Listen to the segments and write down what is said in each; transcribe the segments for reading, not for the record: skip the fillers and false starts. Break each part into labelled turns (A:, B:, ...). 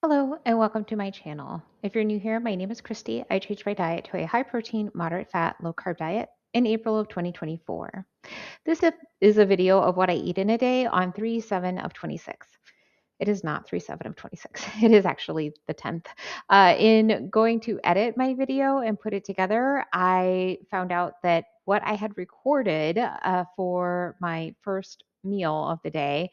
A: Hello and welcome to my channel. If you're new here, my name is Christy. I changed my diet to a high protein, moderate fat, low carb diet in April of 2024. This is a video of what I eat in a day on 3/7 of 26. It is not 3/7 of 26. It is actually the 10th. In going to edit my video and put it together, I found out that what I had recorded for my first meal of the day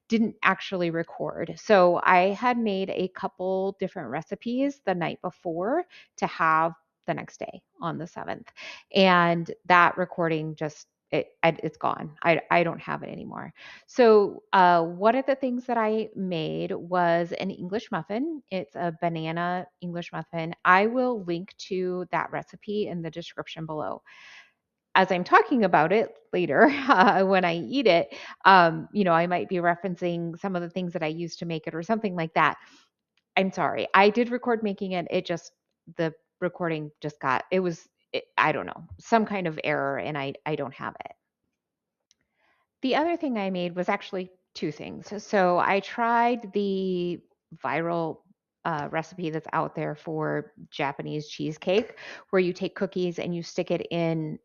A: didn't actually record. So I had made a couple different recipes the night before to have the next day on the 7th. And that recording just it's gone. I don't have it anymore. So one of the things that I made was an English muffin. It's a banana English muffin. I will link to that recipe in the description below as I'm talking about it later, when I eat it, I might be referencing some of the things that I used to make it or something like that. I'm sorry. I did record making it. The recording just I don't know, some kind of error and I don't have it. The other thing I made was actually two things. So I tried the viral recipe that's out there for Japanese cheesecake, where you take cookies and you stick it in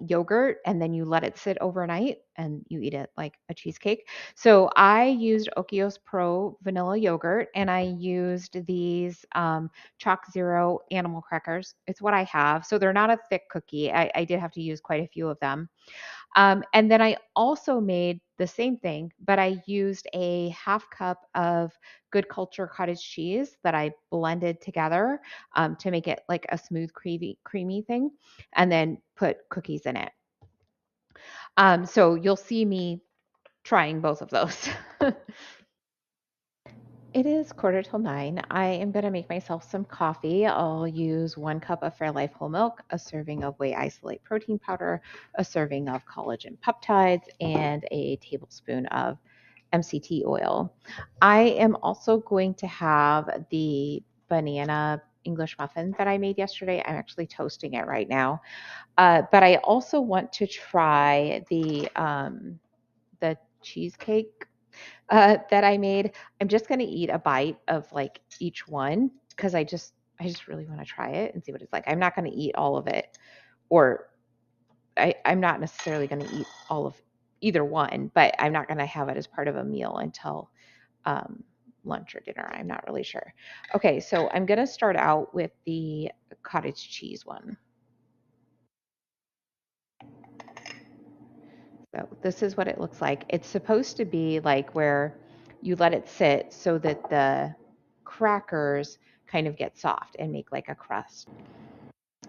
A: yogurt and then you let it sit overnight and you eat it like a cheesecake. So I used Okios Pro vanilla yogurt and I used these Chalk Zero animal crackers. It's what I have. So they're not a thick cookie. I did have to use quite a few of them. And then I also made the same thing, but I used a half cup of Good Culture cottage cheese that I blended together to make it like a smooth, creamy thing, and then put cookies in it. So you'll see me trying both of those. It is 8:45. I am going to make myself some coffee. I'll use 1 cup of Fairlife whole milk, a serving of whey isolate protein powder, a serving of collagen peptides, and a tablespoon of MCT oil. I am also going to have the banana English muffin that I made yesterday. I'm actually toasting it right now. But I also want to try the cheesecake that I made. I'm just gonna eat a bite of like each one because I just really want to try it and see what it's like. I'm not gonna eat all of it, or I'm not necessarily gonna eat all of either one, but I'm not gonna have it as part of a meal until um, lunch or dinner. I'm not really sure. Okay, so I'm gonna start out with the cottage cheese one. So this is what it looks like. It's supposed to be like where you let it sit so that the crackers kind of get soft and make like a crust.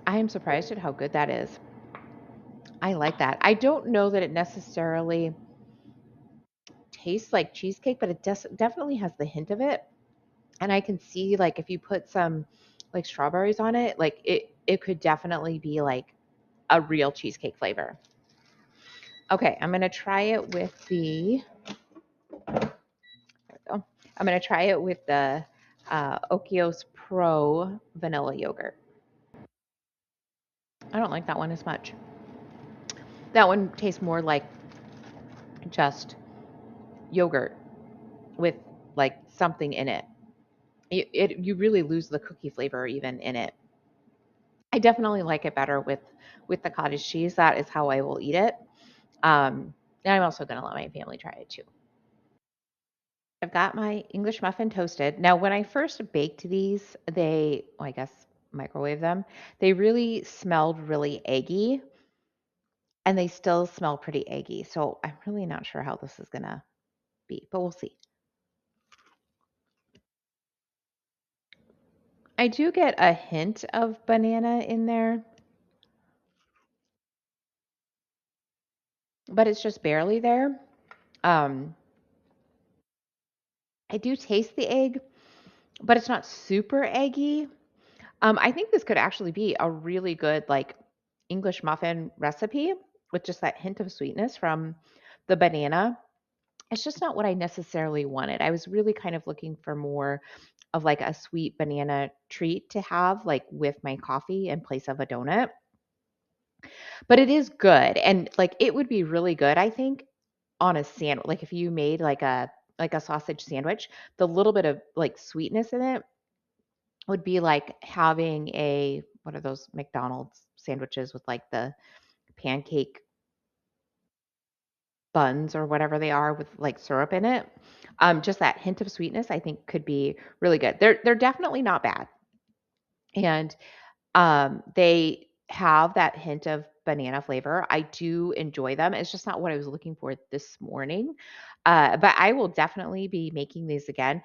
A: I am surprised at how good that is. I like that. I don't know that it necessarily tastes like cheesecake, but it definitely has the hint of it. And I can see like if you put some like strawberries on it, like it could definitely be like a real cheesecake flavor. Okay, I'm gonna try it with the go. I'm going to try it with the Okios Pro vanilla yogurt. I don't like that one as much. That one tastes more like just yogurt with like something in it. You really lose the cookie flavor even in it. I definitely like it better with the cottage cheese. That is how I will eat it. And I'm also going to let my family try it too. I've got my English muffin toasted. Now, when I first baked these, well, I guess microwave them, they really smelled really eggy and they still smell pretty eggy. So I'm really not sure how this is going to be, but we'll see. I do get a hint of banana in there, but it's just barely there. Um, I do taste the egg, but it's not super eggy. I think this could actually be a really good like English muffin recipe with just that hint of sweetness from the banana. It's just not what I necessarily wanted. I was really kind of looking for more of like a sweet banana treat to have like with my coffee in place of a donut. But it is good and like it would be really good I think on a sandwich. Like if you made like like a sausage sandwich, the little bit of like sweetness in it would be like having a what are those McDonald's sandwiches with like the pancake buns or whatever they are with like syrup in it. Just that hint of sweetness I think could be really good. They're definitely not bad. And they have that hint of banana flavor. I do enjoy them. It's just not what I was looking for this morning. But I will definitely be making these again.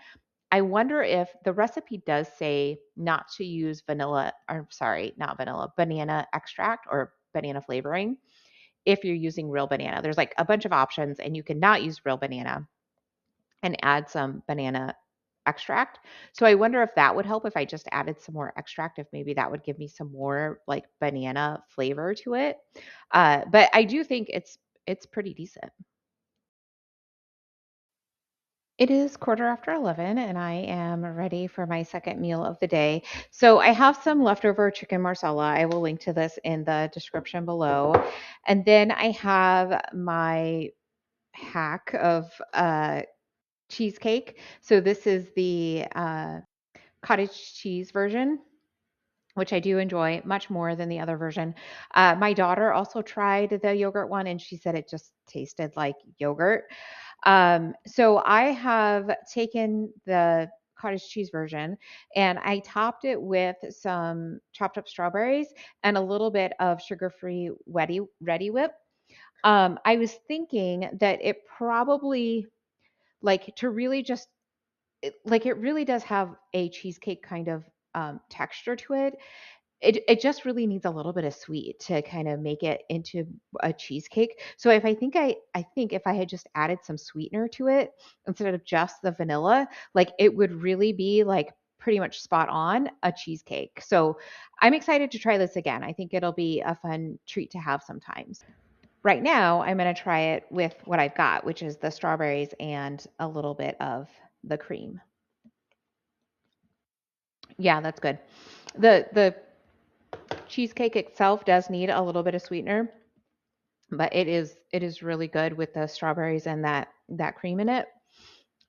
A: I wonder if the recipe does say not to use vanilla, or sorry, not vanilla, banana extract or banana flavoring if you're using real banana. There's like a bunch of options, and you cannot use real banana and add some banana extract. So I wonder if that would help if I just added some more extract, if maybe that would give me some more like banana flavor to it. But I do think it's pretty decent. It is quarter after 11 and I am ready for my second meal of the day. So I have some leftover chicken marsala. I will link to this in the description below. And then I have my hack of cheesecake. So this is the cottage cheese version, which I do enjoy much more than the other version. My daughter also tried the yogurt one and she said it just tasted like yogurt. So I have taken the cottage cheese version and I topped it with some chopped up strawberries and a little bit of sugar-free ready whip. I was thinking that it probably like to really just like it really does have a cheesecake kind of texture to it. It just really needs a little bit of sweet to kind of make it into a cheesecake. So if I think if I had just added some sweetener to it instead of just the vanilla, like it would really be like pretty much spot on a cheesecake. So I'm excited to try this again. I think it'll be a fun treat to have sometimes. Right now, I'm going to try it with what I've got, which is the strawberries and a little bit of the cream. Yeah, that's good. The cheesecake itself does need a little bit of sweetener, but it is really good with the strawberries and that cream in it.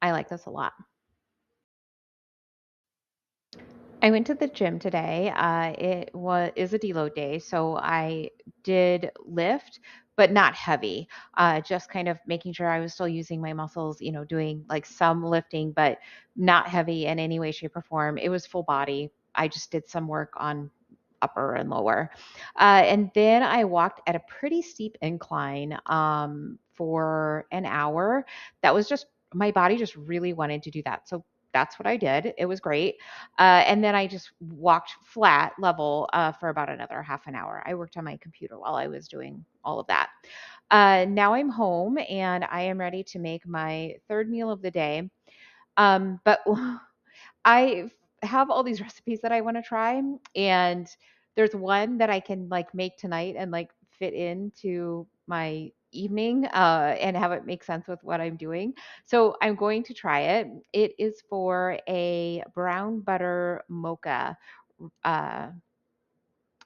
A: I like this a lot. I went to the gym today. It was is a deload day, so I did lift, but not heavy. Just kind of making sure I was still using my muscles, doing like some lifting, but not heavy in any way, shape, or form. It was full body. I just did some work on upper and lower, and then I walked at a pretty steep incline for an hour. That was just my body just really wanted to do that, so that's what I did. It was great. And then I just walked flat level for about another half an hour. I worked on my computer while I was doing all of that. Now I'm home and I am ready to make my third meal of the day. But I have all these recipes that I want to try, and there's one that I can like make tonight and like fit into my evening and have it make sense with what I'm doing. So I'm going to try it. It is for a brown butter mocha uh,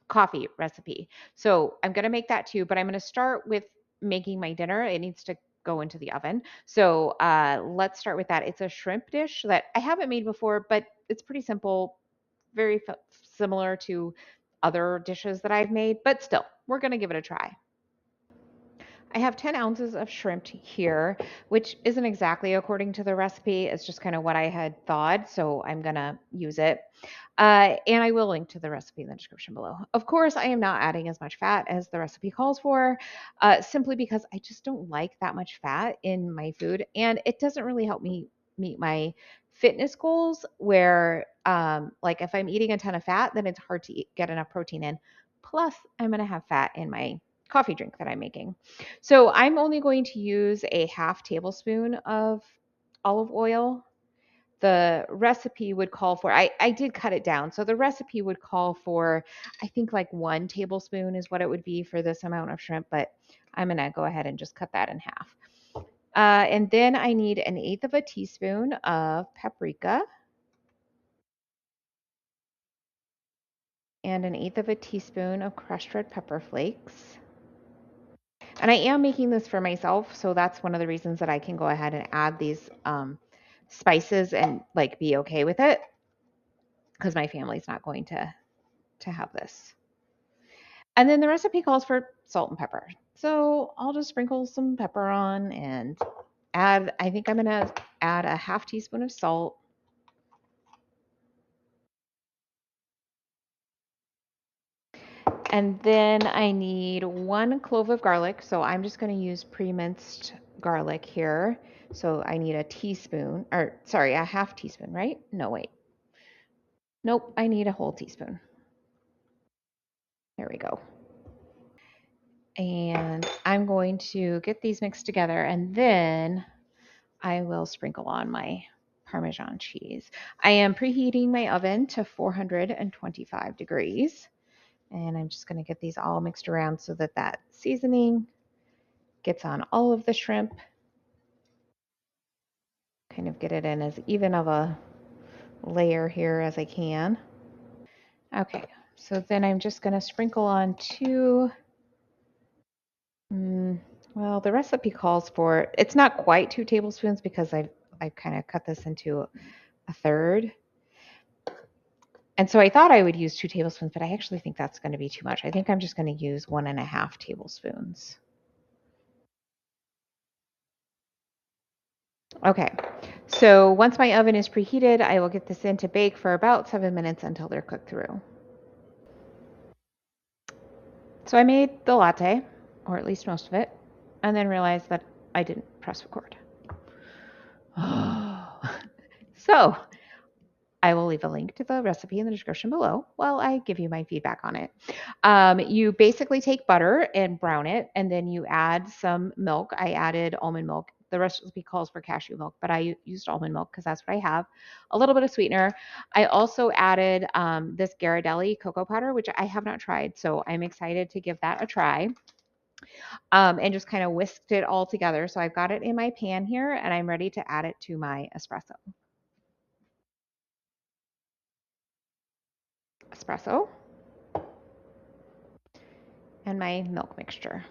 A: coffee recipe. So I'm going to make that too, but I'm going to start with making my dinner. It needs to go into the oven. So let's start with that. It's a shrimp dish that I haven't made before, but it's pretty simple, very similar to other dishes that I've made, but still, we're going to give it a try. I have 10 ounces of shrimp here, which isn't exactly according to the recipe. It's just kind of what I had thought, so I'm going to use it. And I will link to the recipe in the description below. Of course, I am not adding as much fat as the recipe calls for, simply because I just don't like that much fat in my food, and it doesn't really help me meet my fitness goals where like if I'm eating a ton of fat, then it's hard to get enough protein in. Plus, I'm going to have fat in my coffee drink that I'm making. So I'm only going to use a half tablespoon of olive oil. The recipe would call for, I did cut it down. So the recipe would call for, I think like 1 tablespoon is what it would be for this amount of shrimp, but I'm going to go ahead and just cut that in half. And then I need an eighth of a teaspoon of paprika and an eighth of a teaspoon of crushed red pepper flakes. And I am making this for myself, so that's one of the reasons that I can go ahead and add these spices and like be okay with it, because my family's not going to have this. And then the recipe calls for salt and pepper. So I'll just sprinkle some pepper on and add, I think I'm going to add a half teaspoon of salt. And then I need 1 clove of garlic. So I'm just going to use pre-minced garlic here. So I need a teaspoon, or sorry, a half teaspoon, right? No, wait. Nope, I need a whole teaspoon. There we go. And I'm going to get these mixed together, and then I will sprinkle on my Parmesan cheese. I am preheating my oven to 425 degrees, and I'm just going to get these all mixed around so that that seasoning gets on all of the shrimp. Kind of get it in as even of a layer here as I can. Okay, so then I'm just going to sprinkle on 2. Well, the recipe calls for, it's not quite 2 tablespoons because I've kind of cut this into a third. And so I thought I would use 2 tablespoons, but I actually think that's going to be too much. I think I'm just going to use 1.5 tablespoons. Okay, so once my oven is preheated, I will get this in to bake for about 7 minutes until they're cooked through. So I made the latte, or at least most of it, and then realized that I didn't press record. So I will leave a link to the recipe in the description below while I give you my feedback on it. You basically take butter and brown it, and then you add some milk. I added almond milk. The recipe calls for cashew milk, but I used almond milk because that's what I have. A little bit of sweetener. I also added this Ghirardelli cocoa powder, which I have not tried, so I'm excited to give that a try. And just kind of whisked it all together. So I've got it in my pan here, and I'm ready to add it to my espresso. Espresso. And my milk mixture.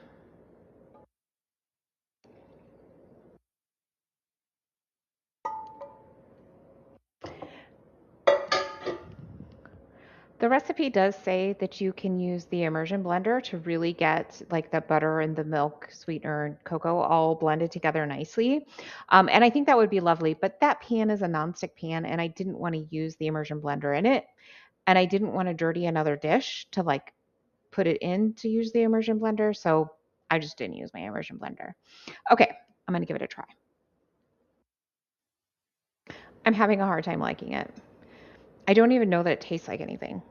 A: The recipe does say that you can use the immersion blender to really get like the butter and the milk, sweetener, and cocoa all blended together nicely. And I think that would be lovely, but that pan is a nonstick pan and I didn't want to use the immersion blender in it. And I didn't want to dirty another dish to like put it in to use the immersion blender. So I just didn't use my immersion blender. Okay, I'm going to give it a try. I'm having a hard time liking it. I don't even know that it tastes like anything.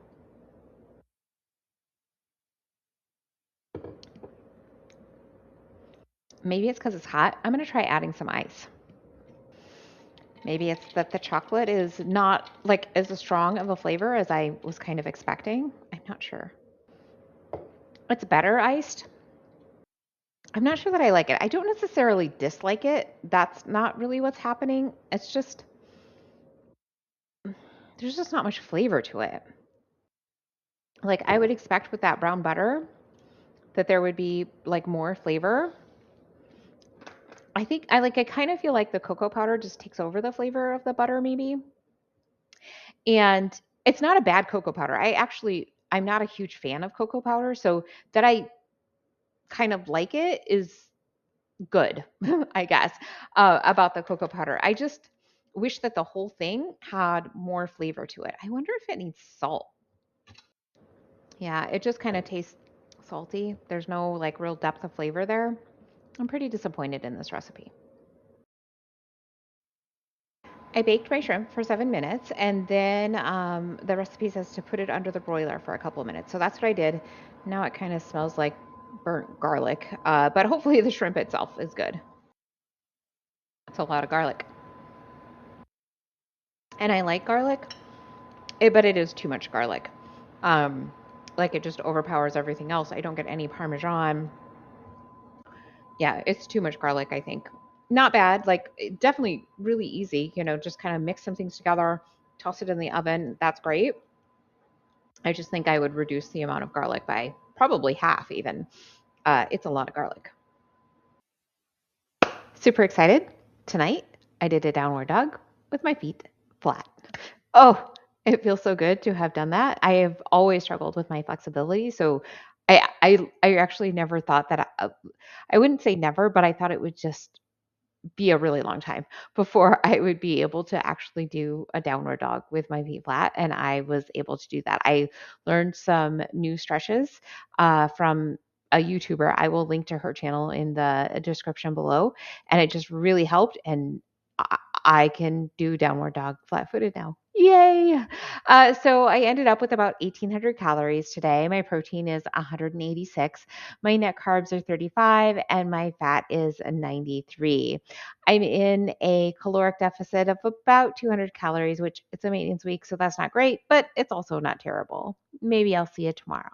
A: Maybe it's because it's hot. I'm going to try adding some ice. Maybe it's that the chocolate is not like as strong of a flavor as I was kind of expecting. I'm not sure. It's better iced. I'm not sure that I like it. I don't necessarily dislike it. That's not really what's happening. It's just, there's just not much flavor to it. Like I would expect with that brown butter that there would be like more flavor. I kind of feel like the cocoa powder just takes over the flavor of the butter maybe. And it's not a bad cocoa powder. I'm not a huge fan of cocoa powder, so that I kind of like it is good, I guess, about the cocoa powder. I just wish that the whole thing had more flavor to it. I wonder if it needs salt. Yeah, it just kind of tastes salty. There's no like real depth of flavor there. I'm pretty disappointed in this recipe. I baked my shrimp for 7 minutes, and then the recipe says to put it under the broiler for a couple of minutes. So that's what I did. Now it kind of smells like burnt garlic, but hopefully the shrimp itself is good. It's a lot of garlic. And I like garlic, but it is too much garlic. Um, like it just overpowers everything else. I don't get any Parmesan. Yeah, it's too much garlic, I think. Not bad, like definitely really easy, just kind of mix some things together, toss it in the oven. That's great. I just think I would reduce the amount of garlic by probably half even. It's a lot of garlic. Super excited. Tonight, I did a downward dog with my feet flat. Oh, it feels so good to have done that. I have always struggled with my flexibility, so I actually never thought that I wouldn't say never, but I thought it would just be a really long time before I would be able to actually do a downward dog with my feet flat, and I was able to do that. I learned some new stretches from a YouTuber. I will link to her channel in the description below, and it just really helped. And I, I can do downward dog flat-footed now. Yay! So I ended up with about 1,800 calories today. My protein is 186. My net carbs are 35, and my fat is 93. I'm in a caloric deficit of about 200 calories, which it's a maintenance week, so that's not great, but it's also not terrible. Maybe I'll see you tomorrow.